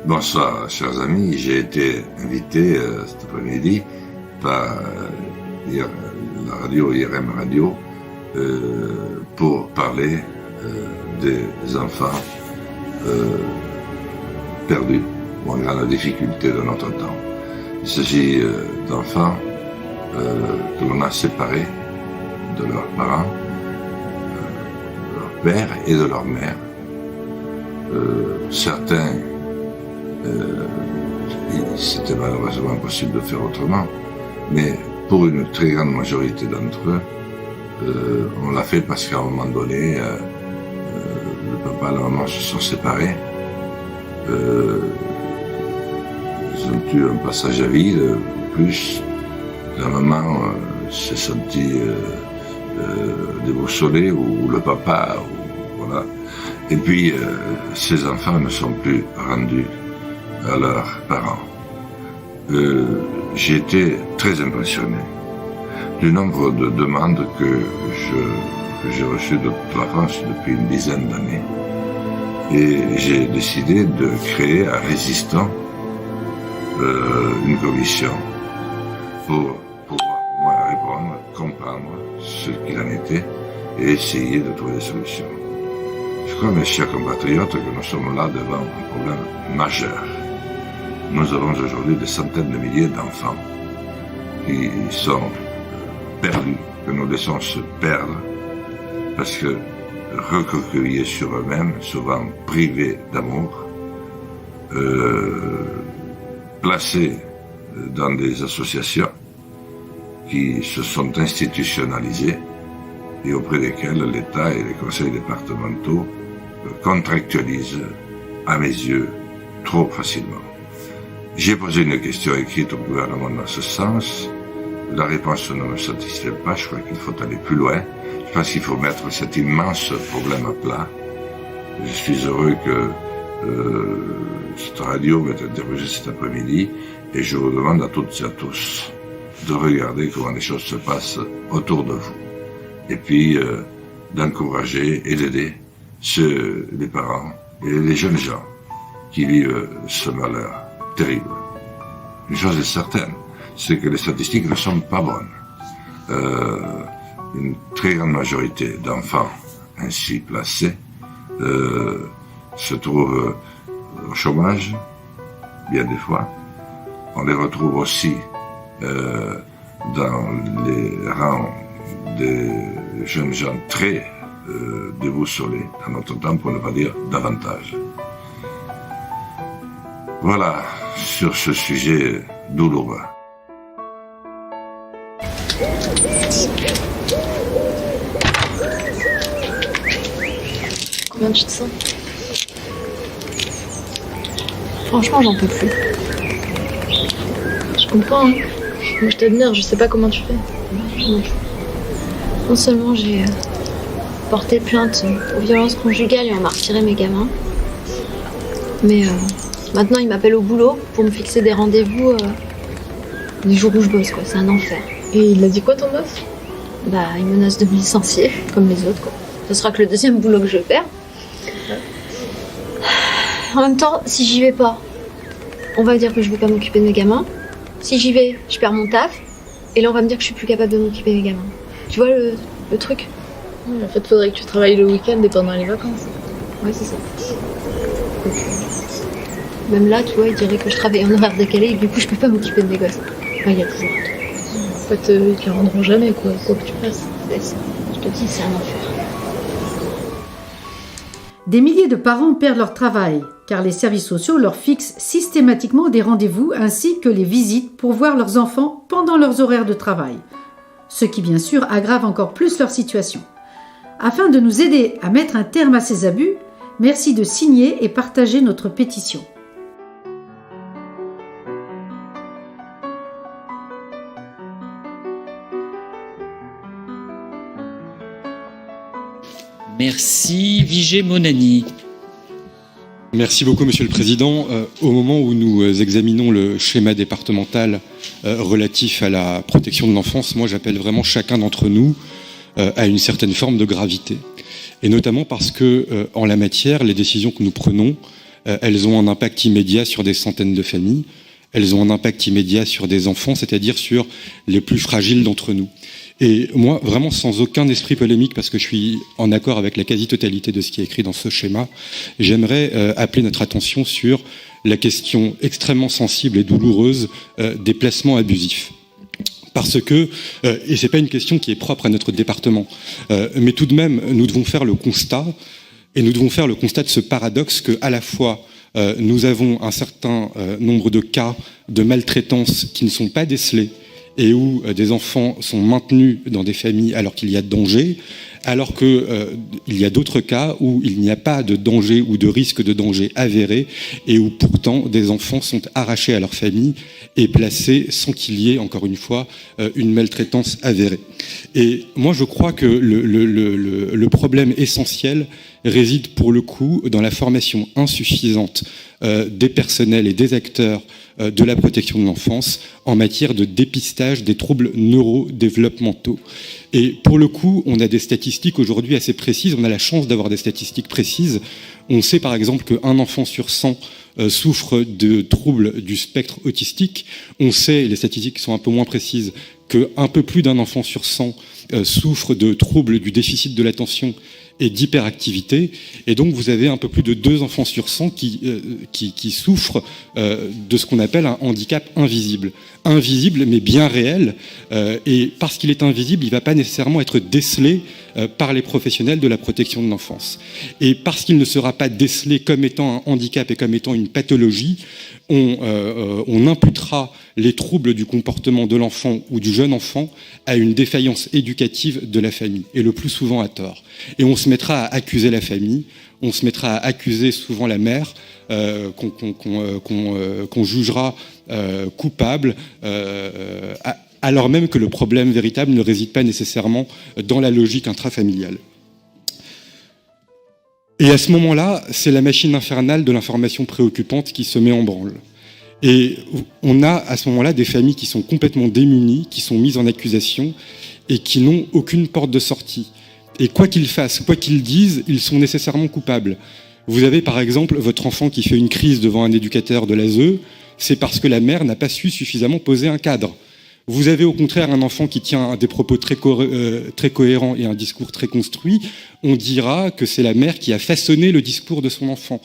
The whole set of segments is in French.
Bonsoir, chers amis. J'ai été invité cet après-midi par la radio IRM Radio pour parler des enfants perdus ou en grande difficulté de notre temps. Il s'agit d'enfants que l'on a séparés de leurs parents, de leur père et de leur mère. Certains, c'était malheureusement impossible de faire autrement, mais pour une très grande majorité d'entre eux, on l'a fait parce qu'à un moment donné, le papa et la maman se sont séparés. Ils ont eu un passage à vide, plus la maman s'est sentie déboussolée, ou le papa, voilà. Et puis, ces enfants ne sont plus rendus à leurs parents. J'ai été très impressionné du nombre de demandes que j'ai reçues de toute la France depuis une dizaine d'années. Et j'ai décidé de créer à Résistant une commission pour pouvoir au moins répondre, comprendre ce qu'il en était et essayer de trouver des solutions. Je crois, mes chers compatriotes, que nous sommes là devant un problème majeur. Nous avons aujourd'hui des centaines de milliers d'enfants qui sont perdus, que nous laissons se perdre parce que recroquevillés sur eux-mêmes, souvent privés d'amour, placés dans des associations qui se sont institutionnalisées et auprès desquelles l'État et les conseils départementaux contractualisent, à mes yeux, trop facilement. J'ai posé une question écrite au gouvernement dans ce sens. La réponse ne me satisfait pas. Je crois qu'il faut aller plus loin. Je pense qu'il faut mettre cet immense problème à plat. Je suis heureux que cette radio m'ait interrogé cet après-midi et je vous demande à toutes et à tous de regarder comment les choses se passent autour de vous. Et puis d'encourager et d'aider les parents et les jeunes gens qui vivent ce malheur terrible. Une chose est certaine, c'est que les statistiques ne sont pas bonnes. Une très grande majorité d'enfants ainsi placés se trouvent au chômage, bien des fois. On les retrouve aussi dans les rangs des jeunes gens très déboussolés à notre temps, pour ne pas dire davantage. Voilà, sur ce sujet douloureux. Comment tu te sens? Franchement, j'en peux plus. Je comprends, hein. Moi, je t'admire, je sais pas comment tu fais. Non seulement j'ai porté plainte pour violence conjugale et on m'a retiré mes gamins, mais maintenant il m'appelle au boulot pour me fixer des rendez-vous les jours où je bosse, quoi. C'est un enfer. Et il a dit quoi ton boss? Bah, il menace de me licencier, comme les autres, quoi. Ce sera que le deuxième boulot que je vais faire. En même temps, si j'y vais pas, on va me dire que je vais pas m'occuper de mes gamins. Si j'y vais, je perds mon taf. Et là, on va me dire que je suis plus capable de m'occuper des gamins. Tu vois le truc? En fait, faudrait que tu travailles le week-end et pendant les vacances. Ouais, c'est ça. Donc, même là, tu vois, il dirait que je travaille en horaire décalé et du coup, je peux pas m'occuper de mes gosses. Enfin, il y a toujours un truc. En fait, ils te rendront jamais, quoi que tu fasses. Je te dis, c'est un enfer. Des milliers de parents perdent leur travail, car les services sociaux leur fixent systématiquement des rendez-vous ainsi que les visites pour voir leurs enfants pendant leurs horaires de travail. Ce qui, bien sûr, aggrave encore plus leur situation. Afin de nous aider à mettre un terme à ces abus, merci de signer et partager notre pétition. Merci, Vigée Monani. Merci beaucoup, Monsieur le Président. Au moment où nous examinons le schéma départemental relatif à la protection de l'enfance, moi j'appelle vraiment chacun d'entre nous à une certaine forme de gravité. et notamment parce que, en la matière, les décisions que nous prenons, elles ont un impact immédiat sur des centaines de familles, elles ont un impact immédiat sur des enfants, c'est-à-dire sur les plus fragiles d'entre nous. Et moi, vraiment sans aucun esprit polémique, parce que je suis en accord avec la quasi-totalité de ce qui est écrit dans ce schéma, j'aimerais appeler notre attention sur la question extrêmement sensible et douloureuse des placements abusifs. Parce que, et c'est pas une question qui est propre à notre département, mais tout de même, nous devons faire le constat, et nous devons faire le constat de ce paradoxe que, à la fois, nous avons un certain nombre de cas de maltraitance qui ne sont pas décelés et où des enfants sont maintenus dans des familles alors qu'il y a danger, alors qu'il y a d'autres cas où il n'y a pas de danger ou de risque de danger avéré et où pourtant des enfants sont arrachés à leur famille et placés sans qu'il y ait, encore une fois, une maltraitance avérée. Et moi, je crois que le problème essentiel réside pour le coup dans la formation insuffisante des personnels et des acteurs de la protection de l'enfance en matière de dépistage des troubles neurodéveloppementaux. Et pour le coup, on a des statistiques aujourd'hui assez précises, on a la chance d'avoir des statistiques précises. On sait par exemple qu'un enfant sur 100 souffre de troubles du spectre autistique. On sait, les statistiques sont un peu moins précises, qu'un peu plus d'un enfant sur 100 souffre de troubles du déficit de l'attention et d'hyperactivité. Et donc, vous avez un peu plus de 2 enfants sur 100 qui souffrent de ce qu'on appelle un handicap invisible. Invisible, mais bien réel. Et parce qu'il est invisible, il ne va pas nécessairement être décelé par les professionnels de la protection de l'enfance. Et parce qu'il ne sera pas décelé comme étant un handicap et comme étant une pathologie, on imputera les troubles du comportement de l'enfant ou du jeune enfant à une défaillance éducative de la famille, et le plus souvent à tort. Et on se mettra à accuser la famille, on se mettra à accuser souvent la mère, qu'on jugera coupable, alors même que le problème véritable ne réside pas nécessairement dans la logique intrafamiliale. Et à ce moment-là, c'est la machine infernale de l'information préoccupante qui se met en branle. Et on a à ce moment-là des familles qui sont complètement démunies, qui sont mises en accusation et qui n'ont aucune porte de sortie. Et quoi qu'ils fassent, quoi qu'ils disent, ils sont nécessairement coupables. Vous avez par exemple votre enfant qui fait une crise devant un éducateur de l'ASE, c'est parce que la mère n'a pas su suffisamment poser un cadre. Vous avez au contraire un enfant qui tient des propos très cohérents et un discours très construit, on dira que c'est la mère qui a façonné le discours de son enfant.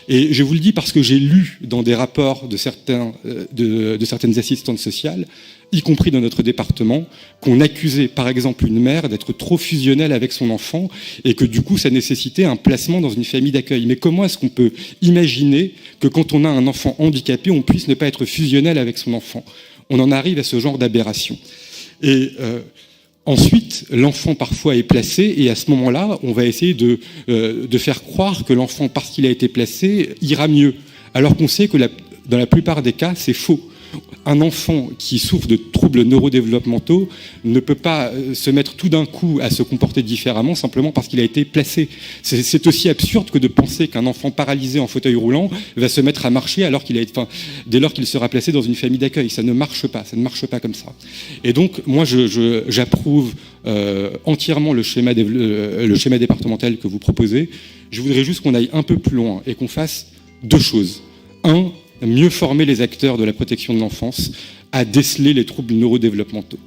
Et je vous le dis parce que j'ai lu dans des rapports de certaines assistantes sociales, y compris dans notre département, qu'on accusait par exemple une mère d'être trop fusionnelle avec son enfant et que du coup ça nécessitait un placement dans une famille d'accueil. Mais comment est-ce qu'on peut imaginer que quand on a un enfant handicapé, on puisse ne pas être fusionnel avec son enfant ? On en arrive à ce genre d'aberration. Et ensuite, l'enfant parfois est placé, et à ce moment-là, on va essayer de faire croire que l'enfant, parce qu'il a été placé, ira mieux. Alors qu'on sait que dans la plupart des cas, c'est faux. Un enfant qui souffre de troubles neurodéveloppementaux ne peut pas se mettre tout d'un coup à se comporter différemment simplement parce qu'il a été placé. C'est aussi absurde que de penser qu'un enfant paralysé en fauteuil roulant va se mettre à marcher dès lors qu'il sera placé dans une famille d'accueil. Ça ne marche pas comme ça. Et donc, moi, j'approuve entièrement le schéma départemental que vous proposez. Je voudrais juste qu'on aille un peu plus loin et qu'on fasse 2 choses. 1, mieux former les acteurs de la protection de l'enfance à déceler les troubles neurodéveloppementaux.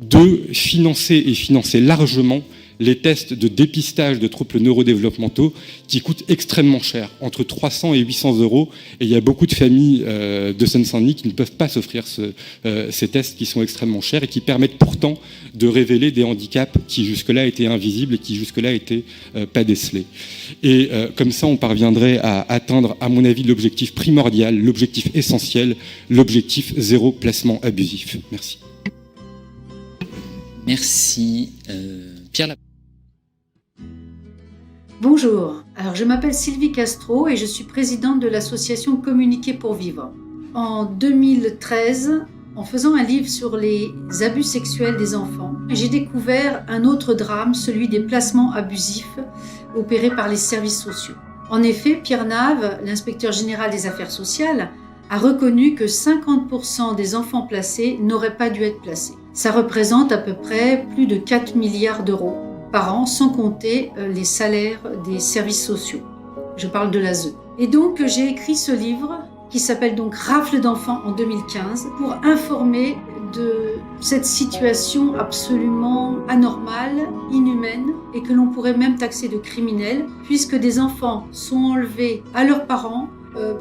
2, financer largement les tests de dépistage de troubles neurodéveloppementaux qui coûtent extrêmement cher, entre 300 et 800 €. Et il y a beaucoup de familles de Seine-Saint-Denis qui ne peuvent pas s'offrir ces tests qui sont extrêmement chers et qui permettent pourtant de révéler des handicaps qui jusque-là étaient invisibles et qui jusque-là étaient pas décelés. Et comme ça, on parviendrait à atteindre, à mon avis, l'objectif primordial, l'objectif essentiel, l'objectif 0 placement abusif. Merci. Merci. Pierre Lapin. Bonjour, alors je m'appelle Sylvie Castro et je suis présidente de l'association Communiquer pour vivre. En 2013, en faisant un livre sur les abus sexuels des enfants, j'ai découvert un autre drame, celui des placements abusifs opérés par les services sociaux. En effet, Pierre Nave, l'inspecteur général des affaires sociales, a reconnu que 50% des enfants placés n'auraient pas dû être placés. Ça représente à peu près plus de 4 milliards d'euros par an, sans compter les salaires des services sociaux. Je parle de l'ASE. Et donc j'ai écrit ce livre qui s'appelle donc Rafle d'enfants en 2015 pour informer de cette situation absolument anormale, inhumaine et que l'on pourrait même taxer de criminelle puisque des enfants sont enlevés à leurs parents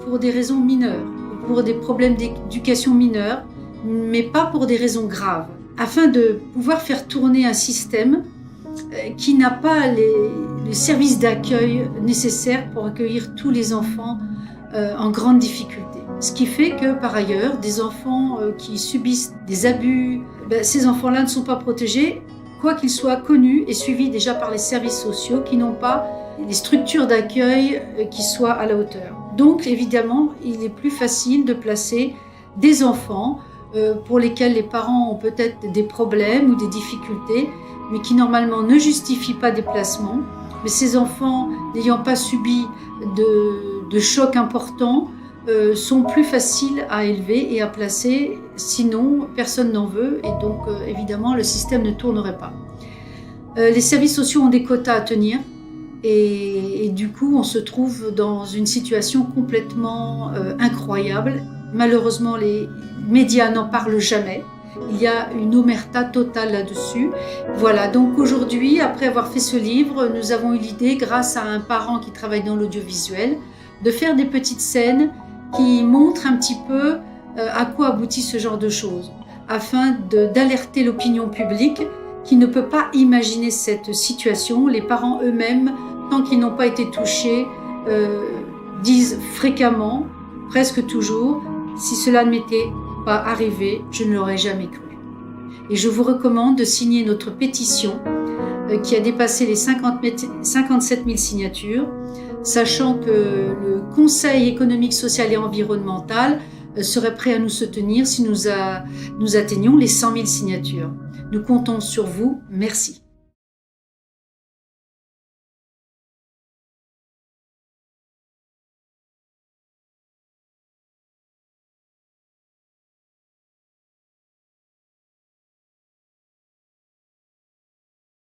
pour des raisons mineures, pour des problèmes d'éducation mineure, mais pas pour des raisons graves, afin de pouvoir faire tourner un système qui n'a pas les services d'accueil nécessaires pour accueillir tous les enfants en grande difficulté. Ce qui fait que, par ailleurs, des enfants qui subissent des abus, ces enfants-là ne sont pas protégés, quoi qu'ils soient connus et suivis déjà par les services sociaux qui n'ont pas les structures d'accueil qui soient à la hauteur. Donc, évidemment, il est plus facile de placer des enfants pour lesquels les parents ont peut-être des problèmes ou des difficultés, mais qui normalement ne justifient pas des placements. Mais ces enfants, n'ayant pas subi de chocs importants, sont plus faciles à élever et à placer, sinon personne n'en veut et donc évidemment le système ne tournerait pas. Les services sociaux ont des quotas à tenir et du coup on se trouve dans une situation complètement incroyable. Malheureusement les médias n'en parlent jamais. Il y a une omerta totale là-dessus. Voilà, donc aujourd'hui, après avoir fait ce livre, nous avons eu l'idée, grâce à un parent qui travaille dans l'audiovisuel, de faire des petites scènes qui montrent un petit peu à quoi aboutit ce genre de choses, afin d'alerter l'opinion publique qui ne peut pas imaginer cette situation. Les parents eux-mêmes, tant qu'ils n'ont pas été touchés, disent fréquemment, presque toujours, si cela ne m'était pas arrivé, je ne l'aurais jamais cru. Et je vous recommande de signer notre pétition qui a dépassé les 57 000 signatures, sachant que le Conseil économique, social et environnemental serait prêt à nous soutenir si nous atteignions les 100 000 signatures. Nous comptons sur vous. Merci.